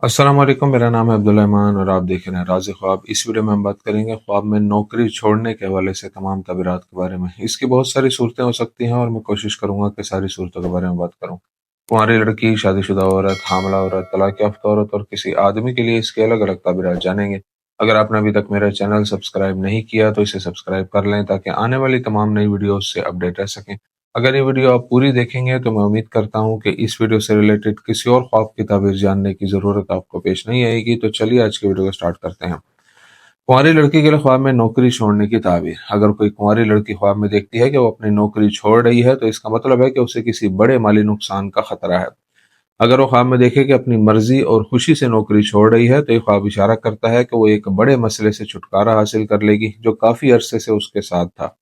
अस्सलाम वालेकुम। मेरा नाम है अब्दुल रहमान और आप देख रहे हैं राज़ ख्वाब। इस वीडियो में हम बात करेंगे ख्वाब में नौकरी छोड़ने के हवाले से तमाम तबीरात के बारे में। इसकी बहुत सारी सूरतें हो सकती हैं और मैं कोशिश करूंगा कि सारी सूरतों के बारे में बात करूं। कुंवारी लड़की, शादीशुदा औरत, हामला औरत, तलाक याफ्ता औरत और किसी आदमी के लिए इसके अलग अलग तबीरात जानेंगे। अगर आपने अभी तक मेरा चैनल सब्सक्राइब नहीं किया तो इसे सब्सक्राइब कर लें ताकि आने वाली तमाम नई वीडियो से अपडेट रह सकें। अगर ये वीडियो आप पूरी देखेंगे तो मैं उम्मीद करता हूँ कि इस वीडियो से रिलेटेड किसी और ख्वाब की ताबीर जानने की ज़रूरत आपको पेश नहीं आएगी। तो चलिए आज की वीडियो को स्टार्ट करते हैं। कुंवारी लड़की के लिए ख्वाब में नौकरी छोड़ने की ताबीर। अगर कोई कुंवारी लड़की ख्वाब में देखती है कि वो अपनी नौकरी छोड़ रही है तो इसका मतलब है कि उसे किसी बड़े माली नुकसान का खतरा है। अगर वो ख्वाब में देखे कि अपनी मर्जी और खुशी से नौकरी छोड़ रही है तो ये ख्वाब इशारा करता है कि वो एक बड़े मसले से छुटकारा हासिल कर लेगी जो काफ़ी अरसे से उसके साथ था।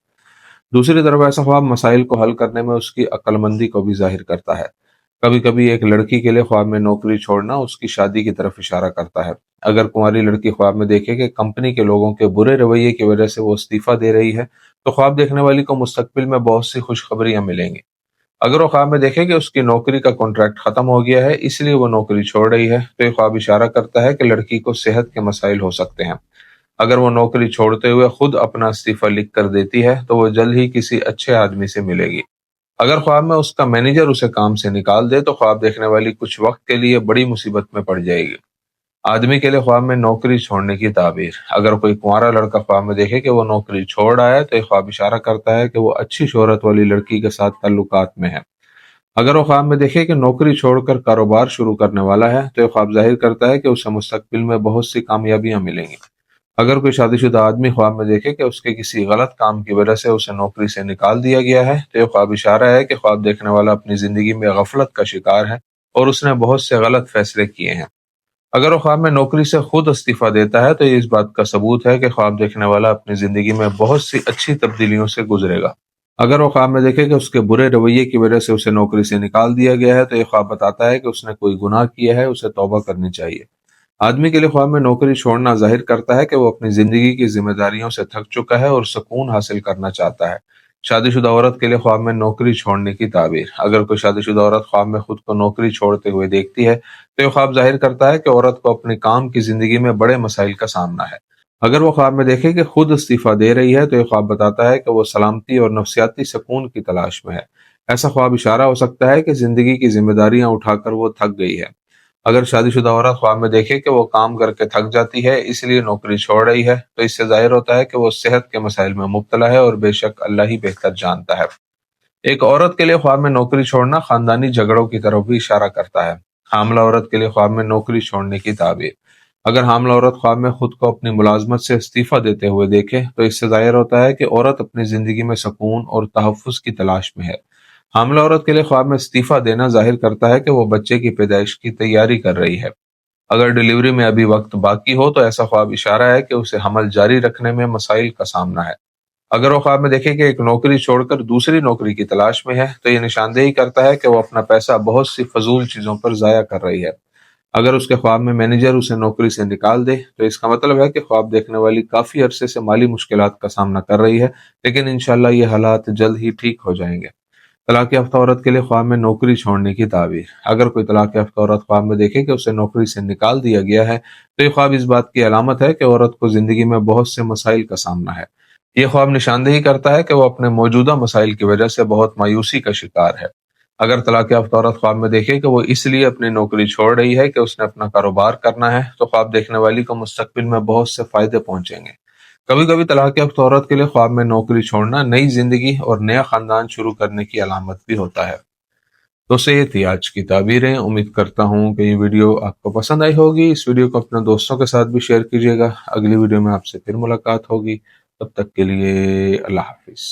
दूसरी तरफ ऐसा ख्वाब मसाइल को हल करने में उसकी अक्लमंदी को भी जाहिर करता है। कभी कभी एक लड़की के लिए ख्वाब में नौकरी छोड़ना उसकी शादी की तरफ इशारा करता है। अगर कुंवारी लड़की ख्वाब में देखे कि कंपनी के लोगों के बुरे रवैये की वजह से वो इस्तीफा दे रही है तो ख्वाब देखने वाली को मुस्तकबिल में बहुत सी खुशखबरियां मिलेंगी। अगर वो ख्वाब में देखे कि उसकी नौकरी का कॉन्ट्रैक्ट खत्म हो गया है इसलिए वो नौकरी छोड़ रही है तो ये ख्वाब इशारा करता है कि लड़की को सेहत के मसाइल हो सकते हैं। अगर वो नौकरी छोड़ते हुए खुद अपना इस्तीफा लिख कर देती है तो वो जल्द ही किसी अच्छे आदमी से मिलेगी। अगर ख्वाब में उसका मैनेजर उसे काम से निकाल दे तो ख्वाब देखने वाली कुछ वक्त के लिए बड़ी मुसीबत में पड़ जाएगी। आदमी के लिए ख्वाब में नौकरी छोड़ने की ताबीर। अगर कोई कुंवारा लड़का ख्वाब में देखे कि वो नौकरी छोड़ रहा है तो ये ख्वाब इशारा करता है कि वो अच्छी शोहरत वाली लड़की के साथ ताल्लुकात में है। अगर वो ख्वाब में देखे कि नौकरी छोड़कर कारोबार शुरू करने वाला है तो ये ख्वाब जाहिर करता है कि उसे मुस्तकबिल में बहुत सी कामयाबियां मिलेंगी। अगर कोई शादीशुदा आदमी ख्वाब में देखे कि उसके किसी गलत काम की वजह से उसे नौकरी से निकाल दिया गया है तो यह ख्वाब इशारा है कि ख्वाब देखने वाला अपनी जिंदगी में गफलत का शिकार है और उसने बहुत से गलत फैसले किए हैं। अगर वो ख्वाब में नौकरी से खुद इस्तीफा देता है तो ये इस बात का सबूत है कि ख्वाब देखने वाला अपनी जिंदगी में बहुत सी अच्छी तब्दीलियों से गुजरेगा। अगर वो ख्वाब में देखे कि उसके बुरे रवैये की वजह से उसे नौकरी से निकाल दिया गया है तो यह ख्वाब बताता है कि उसने कोई गुनाह किया है, उसे तौबा करनी चाहिए। आदमी के लिए ख्वाब में नौकरी छोड़ना जाहिर करता है कि वो अपनी जिंदगी की जिम्मेदारियों से थक चुका है और सुकून हासिल करना चाहता है। शादीशुदा औरत के लिए ख्वाब में नौकरी छोड़ने की ताबीर। अगर कोई शादीशुदा औरत ख्वाब में खुद को नौकरी छोड़ते हुए देखती है तो ये ख्वाब जाहिर करता है कि औरत को अपने काम की जिंदगी में बड़े मसाइल का सामना है। अगर वो ख्वाब में देखे कि खुद इस्तीफा दे रही है तो ये ख्वाब बताता है कि वो सलामती और नफसियाती सुकून की तलाश में है। ऐसा ख्वाब इशारा हो सकता है कि जिंदगी की जिम्मेदारियां उठाकर वो थक गई है। अगर शादीशुदा औरत ख्वाब में देखे कि वो काम करके थक जाती है इसलिए नौकरी छोड़ रही है तो इससे जाहिर होता है कि वो सेहत के मसाइल में मुब्तला है और बेशक अल्लाह ही बेहतर जानता है। एक औरत के लिए ख्वाब में नौकरी छोड़ना खानदानी झगड़ों की तरफ भी इशारा करता है। हामला औरत के लिए ख्वाब में नौकरी छोड़ने की ताबीर। अगर हामला औरत ख्वाब में खुद को अपनी मुलाजमत से इस्तीफा देते हुए देखे तो इससे जाहिर होता है कि औरत अपनी जिंदगी में सुकून और तहफ़्फ़ुज़ की तलाश में है। हामला औरत के लिए ख्वाब में इस्तीफा देना जाहिर करता है कि वो बच्चे की पैदाइश की तैयारी कर रही है। अगर डिलीवरी में अभी वक्त बाकी हो तो ऐसा ख्वाब इशारा है कि उसे हमल जारी रखने में मसाइल का सामना है। अगर वो ख्वाब में देखे कि एक नौकरी छोड़कर दूसरी नौकरी की तलाश में है तो ये निशानदेही करता है कि वो अपना पैसा बहुत सी फजूल चीजों पर जाया कर रही है। अगर उसके ख्वाब में मैनेजर उसे नौकरी से निकाल दे तो इसका मतलब है कि ख्वाब देखने वाली काफी अरसे से माली मुश्किलात का सामना कर रही है, लेकिन इंशाल्लाह ये हालात जल्द ही ठीक हो जाएंगे। तलाक याफ्ता औरत के लिए ख्वाब में नौकरी छोड़ने की ताबीर। अगर कोई तलाक याफ्ता औरत ख्वाब में देखे कि उसे नौकरी से निकाल दिया गया है तो ये ख्वाब इस बात की अलामत है कि औरत को जिंदगी में बहुत से मसाइल का सामना है। ये ख्वाब निशानदेही करता है कि वो अपने मौजूदा मसाइल की वजह से बहुत मायूसी का शिकार है। अगर तलाक याफ्ता औरत ख्वाब में देखे कि वो इसलिए अपनी नौकरी छोड़ रही है कि उसने अपना कारोबार करना है तो ख्वाब देखने वाली को मुस्तकबिल में बहुत से फायदे पहुंचेंगे। कभी कभी तलाक याफ्ता औरत के लिए ख्वाब में नौकरी छोड़ना नई जिंदगी और नया खानदान शुरू करने की अलामत भी होता है। तो से ये थी आज की ताबीरें। उम्मीद करता हूँ कि ये वीडियो आपको पसंद आई होगी। इस वीडियो को अपने दोस्तों के साथ भी शेयर कीजिएगा। अगली वीडियो में आपसे फिर मुलाकात होगी। तब तक के लिए अल्लाह हाफिज।